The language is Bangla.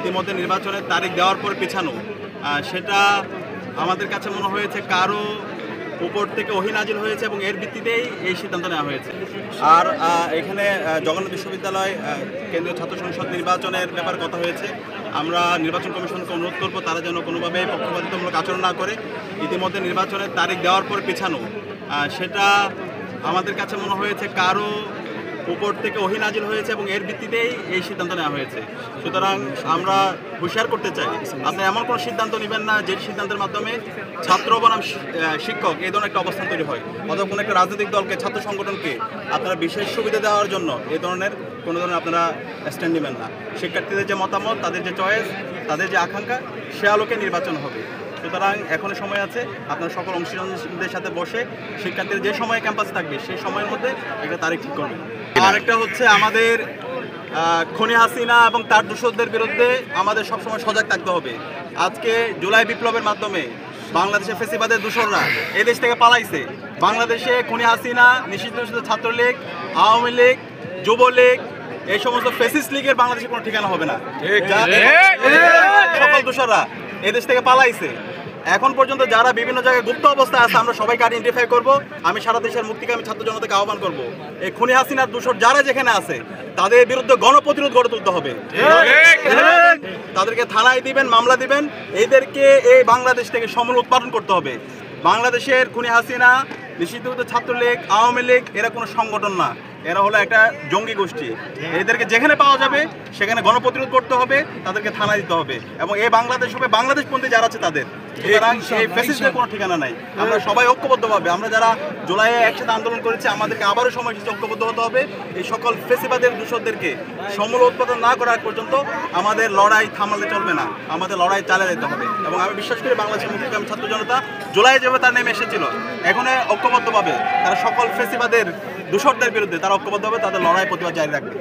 ইতিমধ্যে নির্বাচনের তারিখ দেওয়ার পর পেছানো, সেটা আমাদের কাছে মনে হয়েছে কারো উপর থেকে ওহী নাজিল হয়েছে এবং এর ভিত্তিতেই এই সিদ্ধান্ত নেওয়া হয়েছে। আর এখানে জগন্নাথ বিশ্ববিদ্যালয় কেন্দ্রীয় ছাত্র সংসদ নির্বাচনের ব্যাপারে কথা হয়েছে। আমরা নির্বাচন কমিশনকে অনুরোধ করবো তারা যেন কোনোভাবেই পক্ষপাতিত্বমূলক আচরণ না করে। ইতিমধ্যে নির্বাচনের তারিখ দেওয়ার পর পেছানো, সেটা আমাদের কাছে মনে হয়েছে কারো উপর থেকে ওহী নাজিল হয়েছে এবং এর ভিত্তিতেই এই সিদ্ধান্ত নেওয়া হয়েছে। সুতরাং আমরা হুঁশিয়ার করতে চাই, আপনি এমন কোনো সিদ্ধান্ত নেবেন না যে সিদ্ধান্তের মাধ্যমে ছাত্র বনাম শিক্ষক এই ধরনের একটা অবস্থান তৈরি হয়, অথবা কোনো একটা রাজনৈতিক দলকে, ছাত্র সংগঠনকে আপনারা বিশেষ সুবিধা দেওয়ার জন্য এই ধরনের কোনো ধরনের আপনারা স্ট্যান্ড নেবেন না। শিক্ষার্থীদের যে মতামত, তাদের যে চয়েস, তাদের যে আকাঙ্ক্ষা, সে আলোকে নির্বাচন হবে। সুতরাং এখনো সময় আছে, আপনারা সকল অংশীদারদের সাথে বসে শিক্ষার্থীদের যে সময় ক্যাম্পাস থাকবে সেই সময়ের মধ্যে একটা তারিখ ঠিক করবেন। আরেকটা হচ্ছে আমাদের খুনি হাসিনা এবং তার দূষকদের বিরুদ্ধে আমাদের সবসময় সজাগ থাকতে হবে। আজকে জুলাই বিপ্লবের মাধ্যমে বাংলাদেশে ফেসিবাদের দূষণরা এই দেশ থেকে পালাইছে। বাংলাদেশে খুনি হাসিনা, নিষিদ্ধ ছাত্রলীগ, আওয়ামী লীগ, যুবলীগ, এই সমস্ত ফেসিস্ট লীগের বাংলাদেশে কোনো ঠিকানা হবে না। সকল দূষণরা এই দেশ থেকে পালাইছে। এখন পর্যন্ত যারা বিভিন্ন জায়গায় গুপ্ত অবস্থায় আছে আমরা সবাইকে আইডেন্টিফাই করব। আমি সারা দেশের মুক্তিকামী ছাত্র জনতাকে আহ্বান করব, এই খুনি হাসিনার দূষর যারা যেখানে আছে তাদের বিরুদ্ধে গণপ্রতিরোধ গড়ে তুলতে হবে। তাদেরকে থানায় দিবেন, মামলা দিবেন, এদেরকে এই বাংলাদেশ থেকে সমূল উৎপাদন করতে হবে। বাংলাদেশের খুনি হাসিনা, নিষিদ্ধ ছাত্রলীগ, আওয়ামী লীগ এরা কোনো সংগঠন না, এরা হলো একটা জঙ্গি গোষ্ঠী। এদেরকে যেখানে পাওয়া যাবে সেখানে গণপ্রতিরোধ করতে হবে, তাদেরকে থানায় দিতে হবে এবং এই বাংলাদেশ হবে বাংলাদেশপন্থী যারা আছে তাদের। সুতরাং এই ফ্যাসিস্টের কোনো ঠিকানা নাই। আমরা সবাই ঐক্যবদ্ধভাবে, আমরা যারা জুলাইয়ে একসাথে আন্দোলন করেছি, আমাদেরকে আবারও সময় ঐক্যবদ্ধ হতে হবে। এই সকল ফেসিবাদের দূষকদেরকে সমূল উৎপাদন না করার পর্যন্ত আমাদের লড়াই থামালে চলবে না, আমাদের লড়াই চালিয়ে যেতে হবে। এবং আমি বিশ্বাস করি বাংলাদেশের মুক্তিকামী ছাত্র জনতা জুলাই যেভাবে তার নেমে এসেছিল, এখন ঐক্যবদ্ধভাবে তারা সকল ফেসিবাদের দূষকদের বিরুদ্ধে তারা ঐক্যবদ্ধভাবে তাদের লড়াই প্রতিবাদ জারি রাখবে।